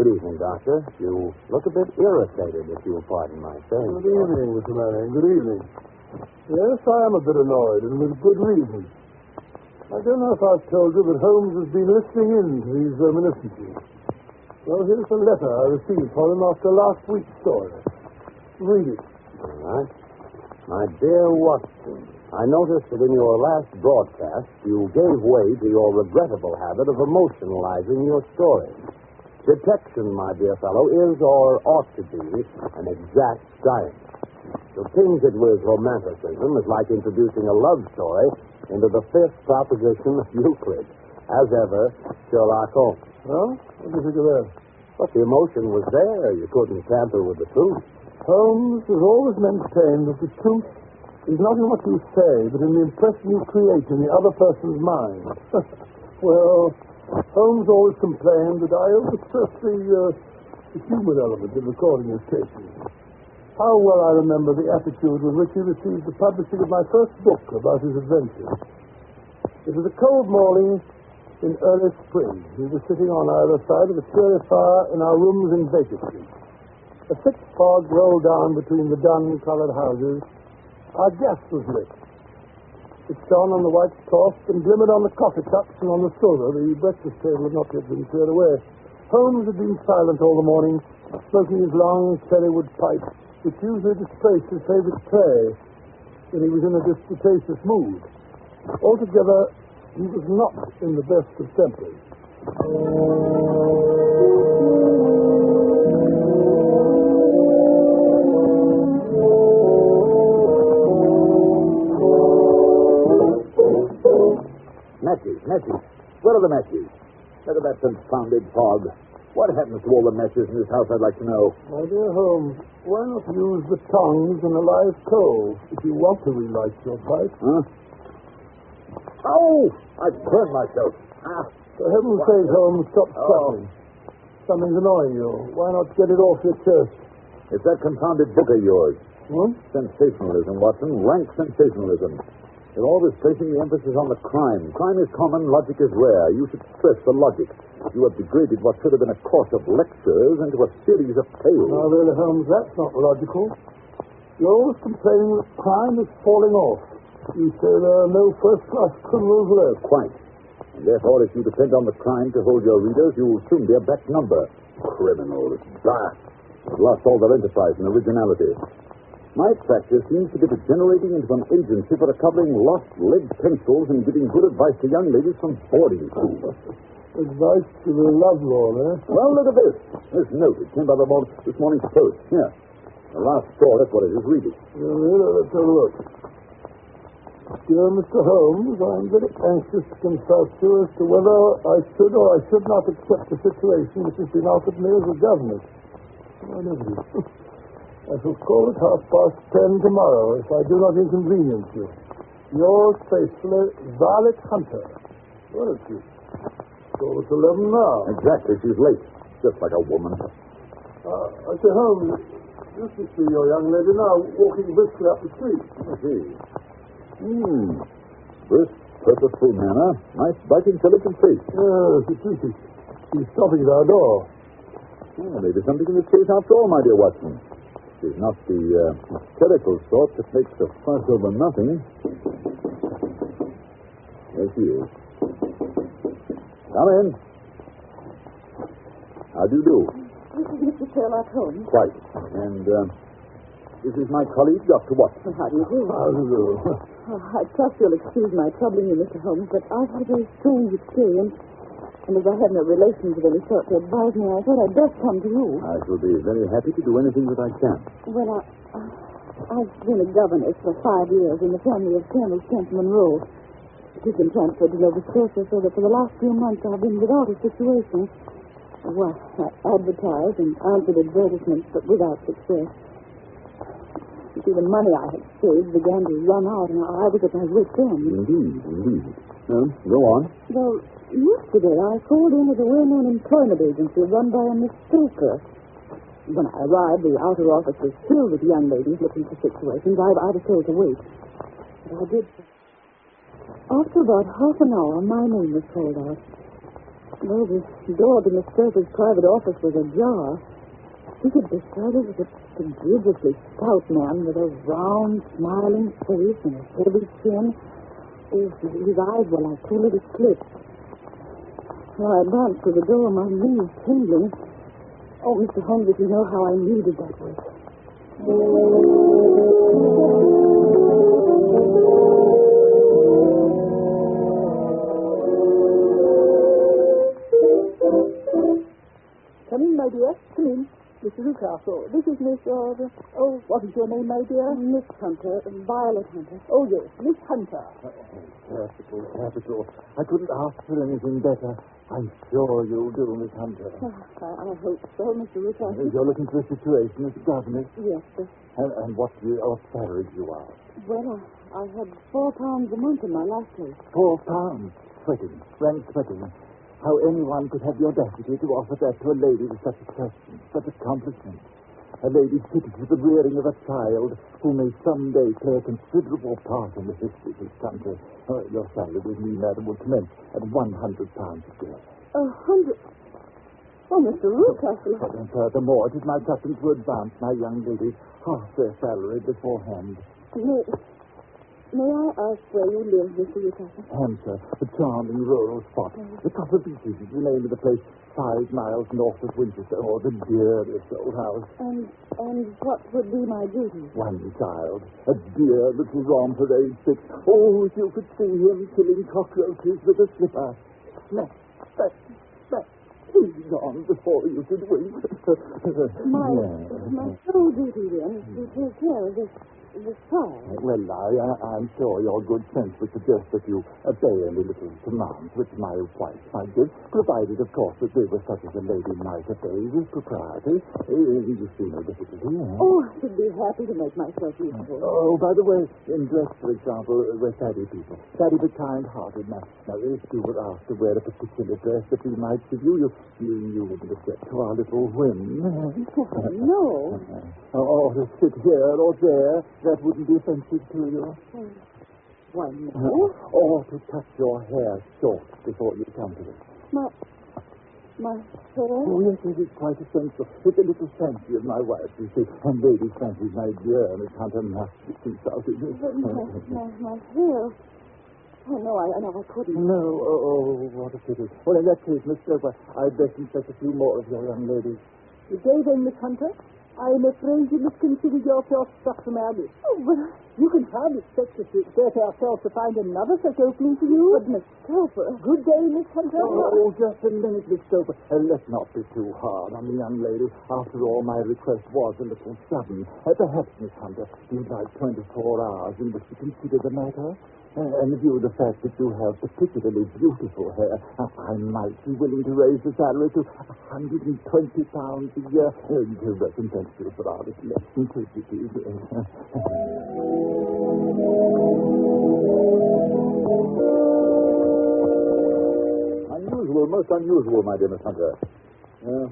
Good evening, Doctor. You look a bit irritated, if you will pardon my saying. Good evening, Mr. Manning. Good evening. Yes, I am a bit annoyed, and with good reason. I don't know if I've told you that Holmes has been listening in to these reminiscences. Well, here's a letter I received from him after last week's story. Read it. All right. My dear Watson, I noticed that in your last broadcast, you gave way to your regrettable habit of emotionalizing your story. Detection, my dear fellow, is or ought to be an exact science. To tinge it with romanticism is like introducing a love story into the fifth proposition of Euclid. As ever, Sherlock Holmes. Well, what do you think of that? But the emotion was there. You couldn't tamper with the truth. Holmes has always maintained that the truth is not in what you say, but in the impression you create in the other person's mind. Well, Holmes always complained that I overstress the human element in recording his cases. How well I remember the attitude with which he received the publishing of my first book about his adventures. It was a cold morning in early spring. We were sitting on either side of a cheery fire in our rooms in Beeches. A thick fog rolled down between the dun-colored houses. Our gas was lit. It shone on the white cloth and glimmered on the coffee cups and on the silver. The breakfast table had not yet been cleared away. Holmes had been silent all the morning, smoking his long cherrywood pipe, which usually displaced his favorite tray when he was in a disputatious mood. Altogether, he was not in the best of tempers. Matches. Where are the matches? Look at that confounded fog. What happens to all the matches in this house, I'd like to know. My dear Holmes, why not use the tongs and a live coal if you want to relight your pipe? Huh? Oh! I've burned myself. For heaven's sake, Holmes, stop struggling. Something's annoying you. Why not get it off your chest? It's that confounded book of yours. Hmm? Sensationalism, Watson. Rank sensationalism. You're always placing the emphasis on the crime. Crime is common, logic is rare. You should stress the logic. You have degraded what should have been a course of lectures into a series of tales. Now, really, Holmes, that's not logical. You're always complaining that crime is falling off. You say there are no first-class criminals left. Quite. And therefore, if you depend on the crime to hold your readers, you will soon be a back number. Criminals. Bah! They've lost all their enterprise and originality. My practice seems to be degenerating into an agency for recovering lost lead pencils and giving good advice to young ladies from boarding school. Advice to the lovelorn, eh? Well, look at this. This note. It came by this morning's post. Here. The last straw, that's what it is. Read it. Let's have a look. Dear Mr. Holmes, I'm very anxious to consult you as to whether I should or I should not accept the situation which has been offered me as a governess. I never do. I shall call at 10:30 tomorrow if I do not inconvenience you. Yours faithfully, Violet Hunter. Where is she? So it's 11 now. Exactly. She's late. Just like a woman. I say, Holmes, you should see your young lady now walking briskly up the street. I see. Brisk, purposeful manner. Nice, bright, intelligent face. Yes, it is. She's stopping at our door. Oh, maybe something in the case after all, my dear Watson. She's not the hysterical sort that makes a fuss over nothing. There she is. Come in. How do you do? This is Mr. Sherlock Holmes. Quite. And this is my colleague, Dr. Watson. How do you do? How do you do? I trust you'll excuse my troubling you, Mr. Holmes, but I've had a very strange experience. And as I have no relations of any sort to advise me, I thought I'd best come to you. I shall be very happy to do anything that I can. Well, I've been a governess for 5 years in the family of Colonel Kent Monroe. He's been transferred to Nova Scotia, so that for the last few months I've been without a situation. Well, I advertised and answered advertisements, but without success. You see, the money I had saved began to run out, and I was at my wit's end. Indeed. Well, go on. Well, yesterday I called in at a well-known employment agency run by a Miss Stoker. When I arrived, the outer office was filled with young ladies looking for situations. I was told to wait. But I did. After about half an hour, my name was called out. No, the door to Miss Surfa's private office was ajar. He could decide it was a prodigiously stout man with a round, smiling face and a heavy chin. His eyes were like two little slits. When I advanced to the door, my knees tingling. Oh, Mr. Holmes, if you know how I needed that work. Come in, my dear. Come in. Mr. Newcastle. This is Miss, what is your name, my dear? Miss Hunter, Violet Hunter. Oh, yes, Miss Hunter. Capital. I couldn't ask for anything better. I'm sure you'll do, Miss Hunter. I hope so, Mr. Newcastle. You're looking for a situation as a governess. Yes, sir. And what salary do you ask? Well, I had £4 a month in my last place. £4. Sweating. Frank sweating. How anyone could have the audacity to offer that to a lady with such a question, such accomplishment. A lady fitted to the rearing of a child who may someday play a considerable part in the history of this country. Your salary with me, madam, will commence at £100 a year. 100? Oh, Mr. Newcastle. And furthermore, it is my custom to advance my young ladies half their salary beforehand. May I ask where you live, Mr. Newcastle? Hampshire, a charming rural spot. The Copper Beeches is the name of the place, 5 miles north of Winchester, or the dearest old house. And what would be my duty? One child, a dear little romper aged 6. Oh, if you could see him killing cockroaches with a slipper. Smack, smack, smack. He's gone before you could wink. My sole duty, then, is to take care of this child. Well, I'm sure your good sense would suggest that you obey any little commands which my wife might give, provided, of course, that they were such as a lady might obey with propriety. You see no difficulty, eh? Oh, I should be happy to make myself useful. Oh, by the way, in dress, for example, we're faddy people. Faddy but kind-hearted. Now, if you were asked to wear a particular dress that we might give you, you wouldn't object to our little whim. No. Or to sit here or there. That wouldn't be offensive to you. Why, no. Or to cut your hair short before you come to it. My hair? Oh, yes, it is quite essential. It's a little fancy of my wife, you see. And ladies' fancies, my dear, Miss Hunter, must be consulted. But my hair... Oh, no, I know I couldn't. No, what a pity. Well, in that case, Miss Stoker, I'd best inspect a few more of your young ladies. Good day, then, Miss Hunter. I'm afraid you must consider yourself struck from our list. Oh, but... You can hardly expect us to exert ourselves to find another such opening for you. But, Miss Stoper... Good day, Miss Hunter. Oh, just a minute, Miss Stoper. Let's not be too hard on the young lady. After all, my request was a little sudden. Perhaps, Miss Hunter, you'd like 24 hours in which to consider the matter. And in view of the fact that you have particularly beautiful hair, I might be willing to raise the salary to £120 a year. To recompense you for our less simplicity. Unusual, most unusual, my dear Miss Hunter.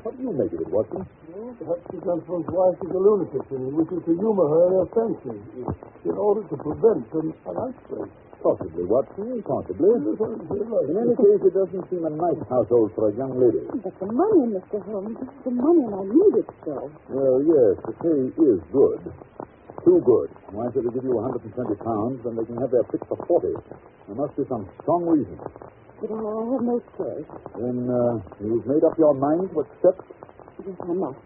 What do you make of it, Watson? Well, perhaps his husband's wife is a lunatic and he wishes to humor her in her fancy in order to prevent an outbreak. Possibly, Watson, possibly. In any case, it doesn't seem a nice household for a young lady. But the money, Mr. Holmes, the money, and I need it so. Well, yes, the pay is good. Too good. Why should they give you £120 when they can have their pick for 40? There must be some strong reason. But I have no choice. Then you've made up your mind to accept? Yes, I must.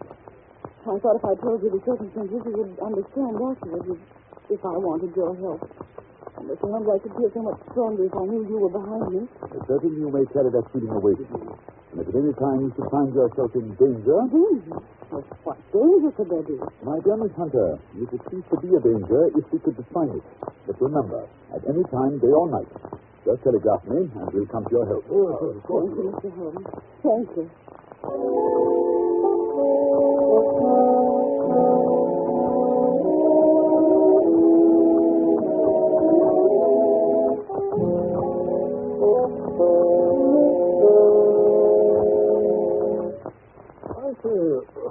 I thought if I told you the circumstances, you would understand afterwards if I wanted your help. And Mr. Holmes, I could feel so much stronger if I knew you were behind me. Certainly you may carry that feeling away with you. And if at any time you should find yourself in danger... Danger? Well, what danger could there be? My dear Miss Hunter, you could cease to be a danger if we could define it. But remember, at any time, day or night, just telegraph me, and we'll come to your help. Oh, thank you, Mr. Holmes. Thank you.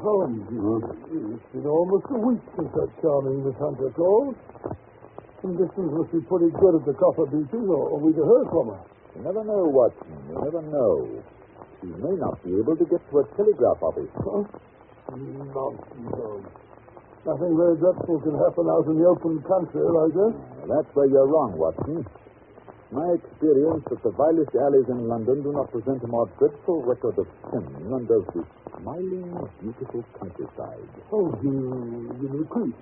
Holmes, it's been almost a week since that charming Miss Hunter called. Conditions must be pretty good at the Copper Beeches, or we'd have heard from her. You never know, Watson. You never know. She he may not be able to get to a telegraph office. Huh? Nonsense, Holmes. Nothing very dreadful can happen out in the open country like this. That's where you're wrong, Watson. My experience that the vilest alleys in London do not present a more dreadful record of sin than does this smiling, beautiful countryside. Oh, you repeat.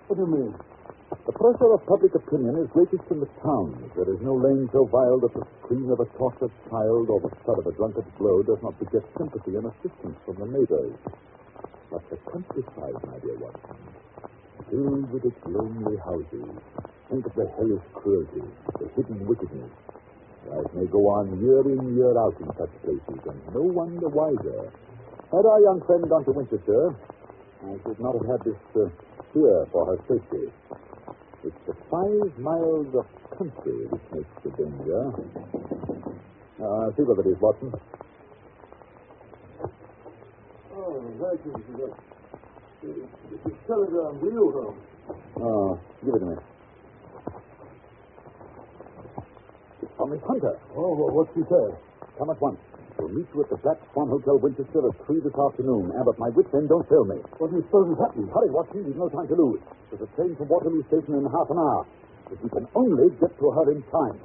What do you mean? The pressure of public opinion is greatest in the towns. There is no lane so vile that the scream of a tortured child or the thud of a drunkard's blow does not beget sympathy and assistance from the neighbors. But the countryside, my dear Watson, filled with its lonely houses. Think of the hellish cruelty, the hidden wickedness. Life may go on year in, year out in such places, and no one the wiser. Had our young friend gone to Winchester, I should not have had this fear for her safety. It's the 5 miles of country which makes the danger. See what it is, Watson. Oh, thank you. It's a telegram to you, Holmes. Oh, give it to me. It's from Miss Hunter. Oh, well, what's she say? Come at once. We'll meet you at the Black Swan Hotel, Winchester, at 3 this afternoon. But my wits end don't fail me. What do you suppose has happened? Hurry, Watson. We've no time to lose. There's a train from Waterloo Station in half an hour. If we can only get to her in time.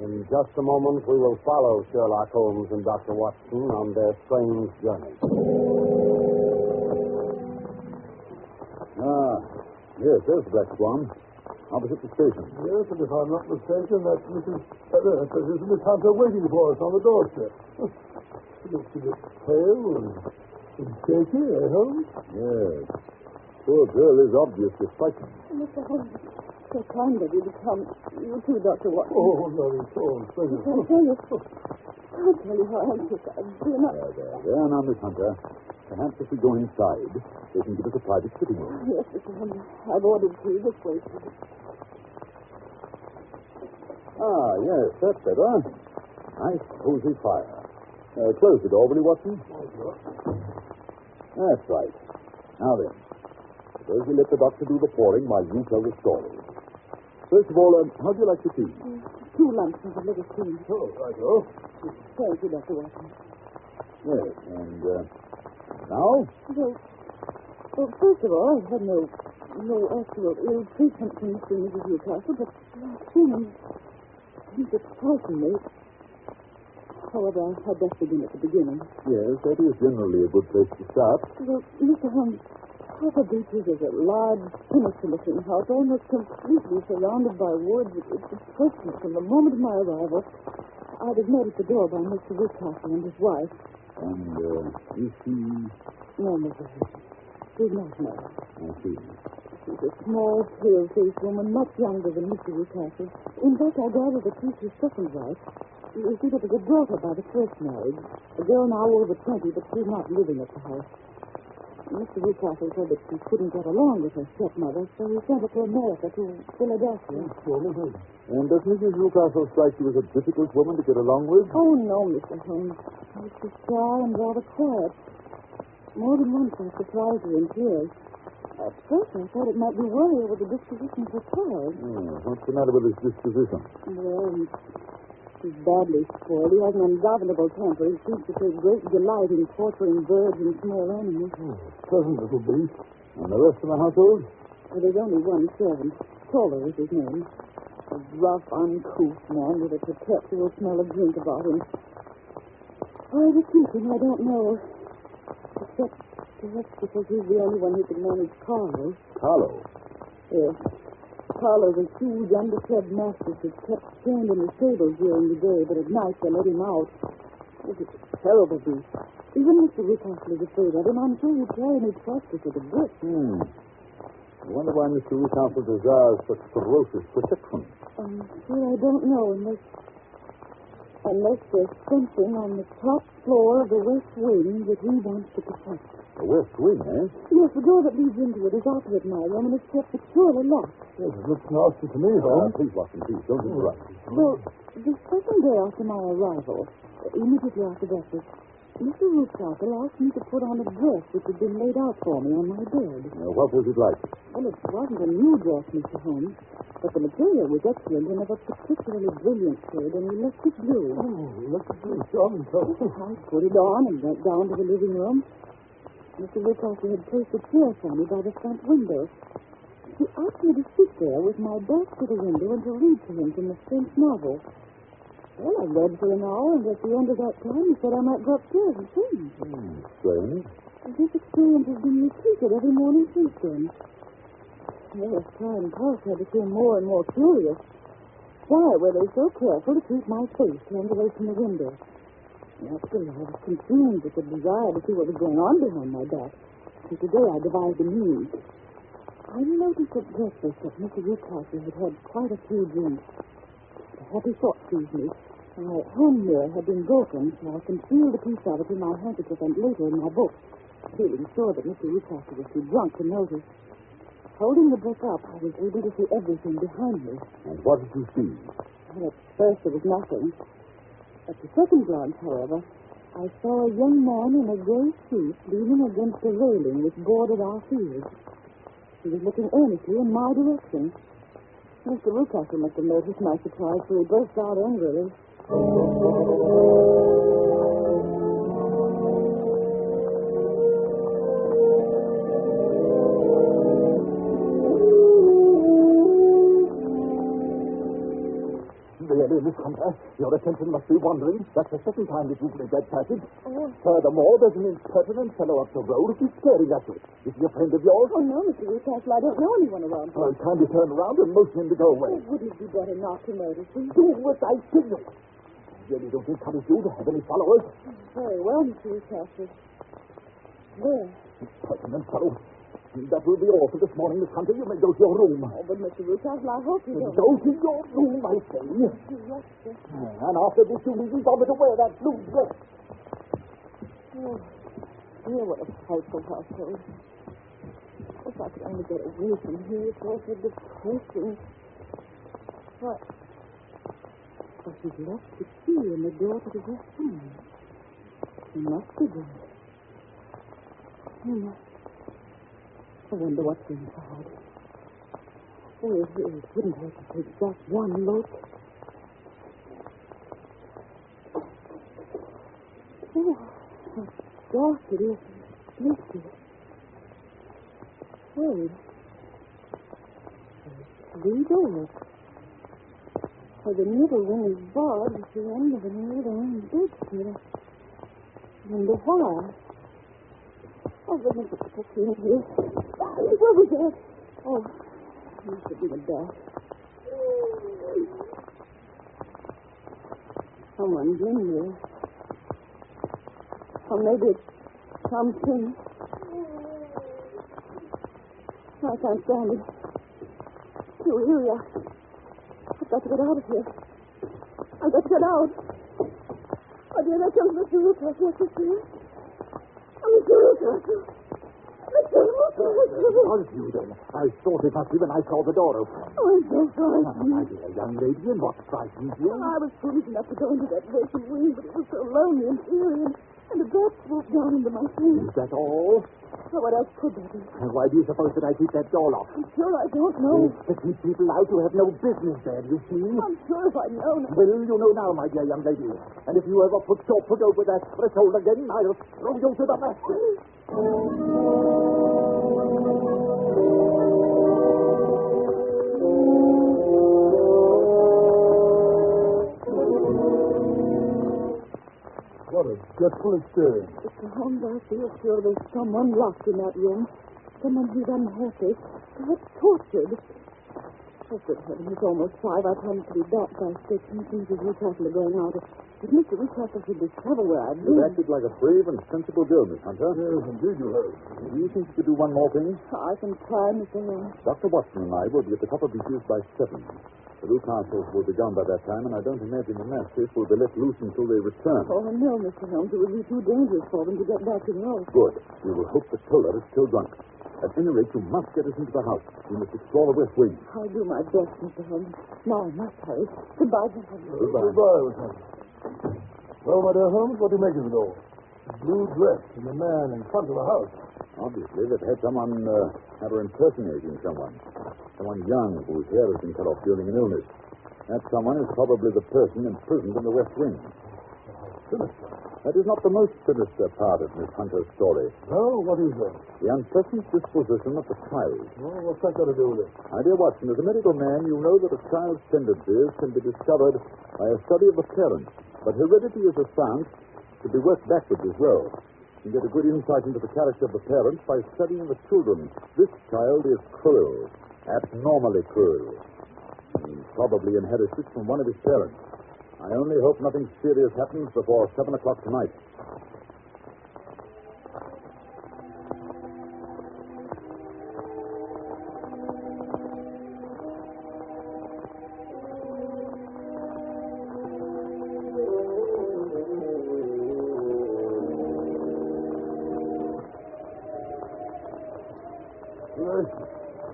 In just a moment, we will follow Sherlock Holmes and Dr. Watson on their strange journey. Yes, there's the Black Swan. Opposite the station. Yes, and if I'm not mistaken, that's Miss Hunter waiting for us on the doorstep. She looks a bit pale and shaky, Holmes? Yes. Poor girl is obviously frightened. Mr. Holmes, so kind of you to come. You too, Dr. Watson. Oh, no, it's all pleasure. I'll tell you how anxious I've been. There now, Miss Hunter. Perhaps if we go inside, they can give us a private sitting room. Yes, Mr. Holmes. I've ordered tea this way. Yes, that's better. Nice, cozy fire. Close the door, will you, Watson? That's right. Now then, suppose we let the doctor do the pouring while you tell the story. First of all, how do you like the tea? 2 lumps of a little tea. Oh, right, Thank you, Dr. Watson. Yes, and now? Well, first of all, I've had no actual ill treatment from Mr. and Mrs. Newcastle, but last evening, he just frightened me. However, I'd best begin at the beginning. Yes, that is generally a good place to start. Well, Mr. Holmes, Papa Beeches is a large, sinister-looking house, almost completely surrounded by woods. It impressed me from the moment of my arrival. I was met at the door by Mr. Newcastle and his wife. And is she... No, Mr. Holmes. She's not married. I see. She's a small, pale-faced woman, much younger than Mr. Newcastle. In fact, I gather that she's his second wife. You see, there was a daughter by the first marriage. A girl now over 20, but she's not living at the house. Mr. Newcastle said that she couldn't get along with her stepmother, so he sent her to America, to Philadelphia. And does Mrs. Newcastle strike you as a difficult woman to get along with? Oh, no, Mr. Holmes. She's shy and rather quiet. More than once I surprised her in tears. At first I thought it might be worry over the disposition of her child. What's the matter with his disposition? Well, he's badly spoiled. He has an ungovernable temper. He seems to take great delight in torturing birds and small animals. Pleasant little beast. And the rest of the household? Well, there's only one servant. Toller is his name. A rough, uncouth man with a perpetual smell of drink about him. Why the keeping, I don't know. Except perhaps because he's the only one who can manage Carlo. Carlo? Yes. Carlo's a huge, underfed mastiff that's kept chained in the stables during the day, but at night they let him out. It's a terrible beast. Even Mr. Newcastle is afraid of him. I'm sure he'd try any practice with a brick. I wonder why Mr. Newcastle desires such ferocious protection. I'm sure I don't know, unless there's something on the top floor of the west wing that he wants to protect. The west wing, eh? Yes, the door that leads into it is opposite my room, and it's kept securely locked. Yes, it looks nasty to me, Holmes. Please, Watson, please, don't interrupt. Well, The second day after my arrival, immediately after breakfast, Mr. Ruthcastle asked me to put on a dress which had been laid out for me on my bed. What was it like? Well, it wasn't a new dress, Mr. Holmes, but the material was excellent and of a particularly brilliant shade and electric blue. Oh, look at this, John. I put it on and went down to the living room. Mr. Ruthcastle had placed a chair for me by the front window. He asked me to sit there with my back to the window and to read to him from a French novel. Well, I read for an hour, and at the end of that time, he said I might go upstairs and change. Strange. This experience has been repeated every morning since then. Well, as time passed, I became more and more curious. Why were they so careful to keep my face turned away from the window? Naturally, I was consumed with the desire to see what was going on behind my back. And today I devised a means. I noticed at breakfast that Mr. Ruthcastle had had quite a few drinks. A happy thought seized me. My hand mirror had been broken, so I concealed a piece of it in my handkerchief and later in my book, feeling sure that Mr. Ruthcastle was too drunk to notice. Holding the book up, I was able to see everything behind me. And what did you see? Well, at first there was nothing. At the second glance, however, I saw a young man in a gray suit leaning against a railing which bordered our field. He was looking earnestly in my direction. Mr. Ruthcastle must have noticed my surprise, for he burst out angrily. Really, Miss Hunter, your attention must be wandering. That's the second time that you've made that passage. Oh. Furthermore, there's an impertinent fellow up the road who's staring at you. Is he a friend of yours? Oh, no, Mr. Ruthcastle, I don't know anyone around here. Well, kindly turn around and motion him to go away. Oh, wouldn't it be better not to notice him? Do what I signal. I really don't encourage you to have any followers. Very well, Mr. Ruthcastle. Where? Impertinent fellow. That will be all for this morning, Miss Hunter. You may go to your room. Oh, but Mr. Ruthcastle, I hope you don't. Go to your room, I say. Yes, sir. And after this, you needn't bother to wear that blue dress. Oh, dear, what a frightful household. If I could only get away from here, it's all so depressing. What? But he's left the key in the door to the west room. He must be gone. I wonder what's inside. Oh, it wouldn't hurt to take just one look. Oh, how dark it is. Misty. Wait. There's 3 doors. For the middle one is barred at the end of an old iron bedstead. I wonder why. Oh, goodness, it's so clean here. Where was that? Oh, it must have been a death. Someone's in here. Or maybe it's something. I can't stand it. Too eerie. I've got to get out of here. I've got to get out. Oh, dear, there comes Mr. Ruthcastle. What's this here? Mr. Ruthcastle. Mr. Ruthcastle. Was you then? I thought it must be when I saw the door open. Oh, I'm so frightened. My dear young lady, and what frightens you? I was foolish enough to go into that vacant wing, but it was so lonely and eerie, and the bat swooped down into my face. Is that all? Oh, what else could there be? Why do you suppose that I keep that door locked? I'm sure I don't know. To keep people out who have no business there, you see? I'm sure if I'd known. Well, you know now, my dear young lady. And if you ever put your foot over that threshold again, I'll throw you to the basket. What a dreadful experience. Mr. Holmes, I feel sure there's someone locked in that room. Someone who's unhappy, perhaps tortured. Oh, good heavens, it's almost 5. I promised to be back by 6. Mrs. Ruthcastle are going out. If Mr. Ruthcastle should discover where I've been... You acted like a brave and sensible girl, Miss Hunter. Yes, indeed you have. Do you think you could do one more thing? I can try, Mr. Holmes. Dr. Watson and I will be at the top of Beeches by 7. The Newcastles will be gone by that time, and I don't imagine the mastiff will be let loose until they return. Oh, no, Mr. Holmes. It would be too dangerous for them to get back to the house. Good. We will hope the Toller is still drunk. At any rate, you must get us into the house. We must explore the west wing. I'll do my best, Mr. Holmes. Now I must hurry. Goodbye, Mr. Holmes. Goodbye. Goodbye, Miss Holmes. Well, my dear Holmes, what do you make of it all? The blue dress and the man in front of the house. Obviously, they've had someone have her impersonating someone. Someone young whose hair has been cut off during an illness. That someone is probably the person imprisoned in the west wing. Sinister. That is not the most sinister part of Miss Hunter's story. No, what is that? The unpleasant disposition of the child. Well, what's that got to do with it? My dear Watson, as a medical man, you know that a child's tendencies can be discovered by a study of the parents. But heredity is a science to be worked backwards as well. You can get a good insight into the character of the parents by studying the children. This child is cruel, abnormally cruel. He probably inherited it from one of his parents. I only hope nothing serious happens before 7 o'clock tonight.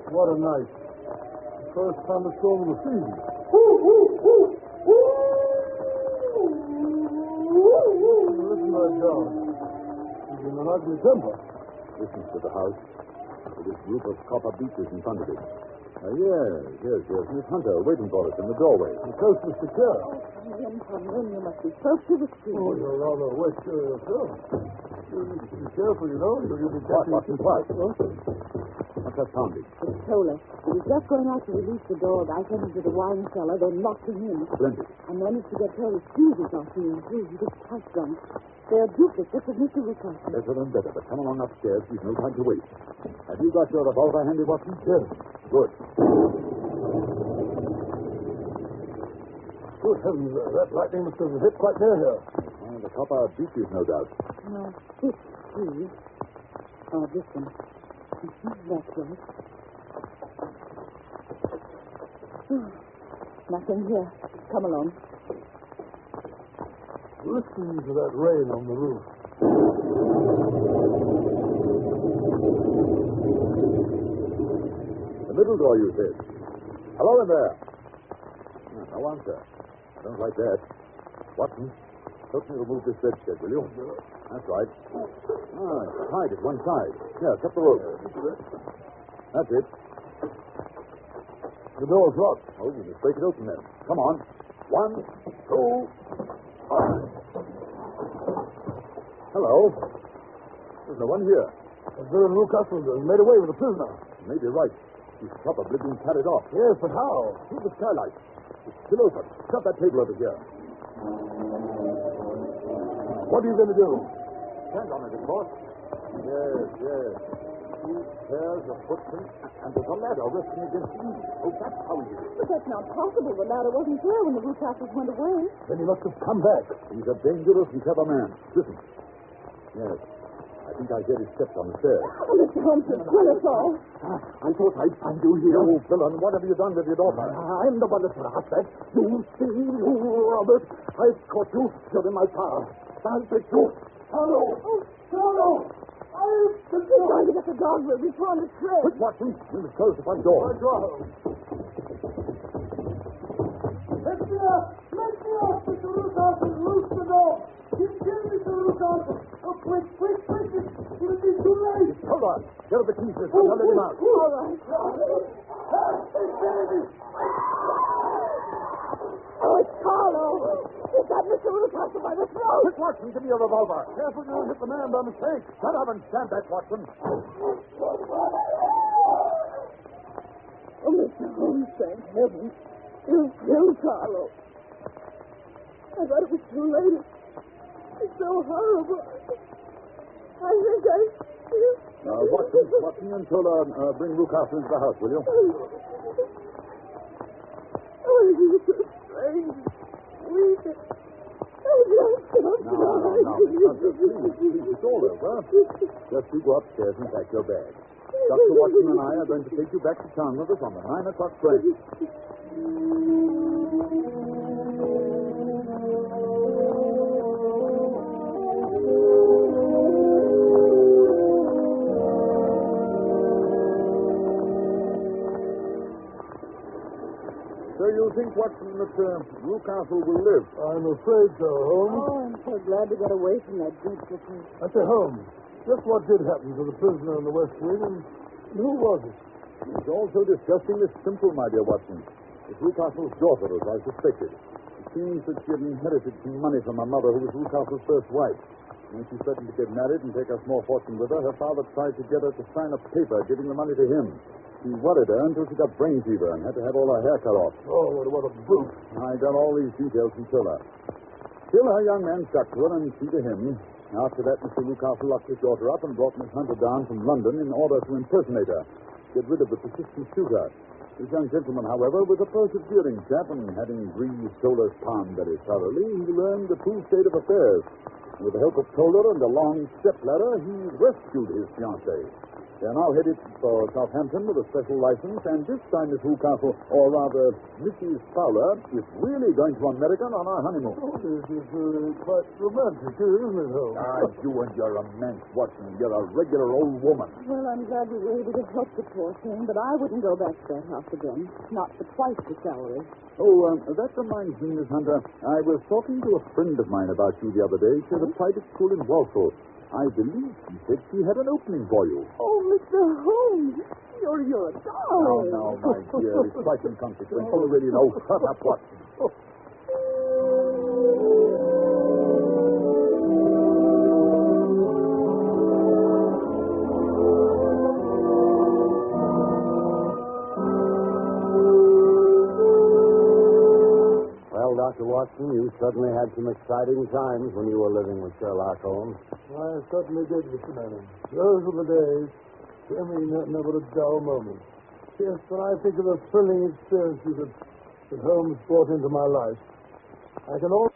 What a night. First thunderstorm of the season. Listen to that dog. He's in an ugly temper. Listen to the house. With this group of copper beeches in front of it. Yes. Miss Hunter waiting for us in the doorway. The coast is secure. Come in. You must be close to the street. Oh, you're rather wet yourself. Be careful, you know. You'll be What? catching... What's that sounding? It's Toller. He was just going out to release the dog. I sent him to the wine cellar, then locked him in. Splendid. I managed to get Toller's fuses off him, too. He gets quite drunk. They're duplicates of Mr. Rucastle. Better than better, but come along upstairs. We've no time to wait. Have you got your revolver handy, Watson? Yes. Good. Good heavens, that lightning must have hit quite near here. The copper beeches, no doubt. No, this tree. Oh, this one. That's right. Nothing here. Come along. Listen to that rain on the roof. The middle door, you said. Hello in there. No answer. I don't like that. Watson, help me remove this bedstead, will you? That's right. It's tied at one side. Here, cut the rope. That's it. The door's locked. Oh, you must break it open then. Come on. 1, 2, 5. Hello. There's no one here. Baron Rucastle has made away with the prisoner. You may be right. He's probably been carried off. Yes, but how? Through the skylight. It's still open. Shut that table over here. What are you going to do? Stand on it, of course. Yes. 2 pairs of footprints, and there's a ladder resting against the eave. Oh, that's how he did it. But that's not possible. The ladder wasn't there when the Rucastles went away. Then he must have come back. He's a dangerous and clever man. Listen. Yes. I think I hear his steps on the stairs. Oh, Mr. Holmes, kill us all. I thought I'd find you here. You villain, what have you done with your daughter? I'm the one that's that. You see, you Robert. I've caught you. You're in my power. I'll take you. Hello. Hello. He's going to get the dog. We'll be torn to shreds. Quick, Watson. We must close the front door. Let me up, Mr. Rucastle. Loose the door. You kill Mr. Rucastle. Oh, quick. It'll be too late. Hold on. Get the keys, mister. I'll let him out. All right. Oh, it's Carlo. He's got Mr. Rucastle by the throat. Quick, Watson, give me a revolver. Careful, you don't hit the man by mistake. Shut up and stand back, Watson. Oh, Mr. Holmes, thank heaven. You killed Carlo. I thought it was too late. It's so horrible. I think Watson and Tola, bring Rucastle into the house, will you? Oh, it is so strange. Weak. No, Miss Hunter, please, it's all over. Just you go upstairs and pack your bag. Dr. Watson and I are going to take you back to town with us on the 9 o'clock train. So you think, Watson, that Newcastle will live? I'm afraid so, Holmes. Oh, I'm so glad to get away from that dreadful place. I say, Holmes, just what did happen to the prisoner in the West Wing, and who was it? It's all so disgustingly simple, my dear Watson. It's Newcastle's daughter, as I suspected. It seems that she had inherited some money from her mother, who was Newcastle's first wife. When she threatened to get married and take a small fortune with her, her father tried to get her to sign a paper giving the money to him. He worried her until she got brain fever and had to have all her hair cut off. Oh, what a brute. I got all these details from Tiller. Still, her young man stuck to her, and she to him. After that, Mr. Newcastle locked his daughter up and brought Miss Hunter down from London in order to impersonate her, get rid of the persistent shooter. This young gentleman, however, was a persevering chap, and having greased Toller's palm very thoroughly, he learned the true state of affairs. With the help of Toller and a long step-ladder, he rescued his fiancée. They're now headed for Southampton with a special license, and this time Miss Newcastle, or rather Mrs. Fowler, is really going to America on our honeymoon. Oh, this is quite romantic, isn't it, Holmes? You and your romance, Watson. You're a regular old woman. Well, I'm glad we were able to help the poor thing, but I wouldn't go back to that house again. Not for twice the salary. Oh, that reminds me, Miss Hunter. I was talking to a friend of mine about you the other day. She had a private school in Walsall. I believe she said she had an opening for you. Oh, Mr. Holmes, you're a darling. No, my dear. It's quite inconsequential. Already know. Shut up, Watson. Well, Dr. Watson, you certainly had some exciting times when you were living with Sherlock Holmes. I certainly did, Mr. Manning. Those were the days. I mean, never a dull moment. Yes, when I think of the thrilling experiences that Holmes brought into my life, I can almost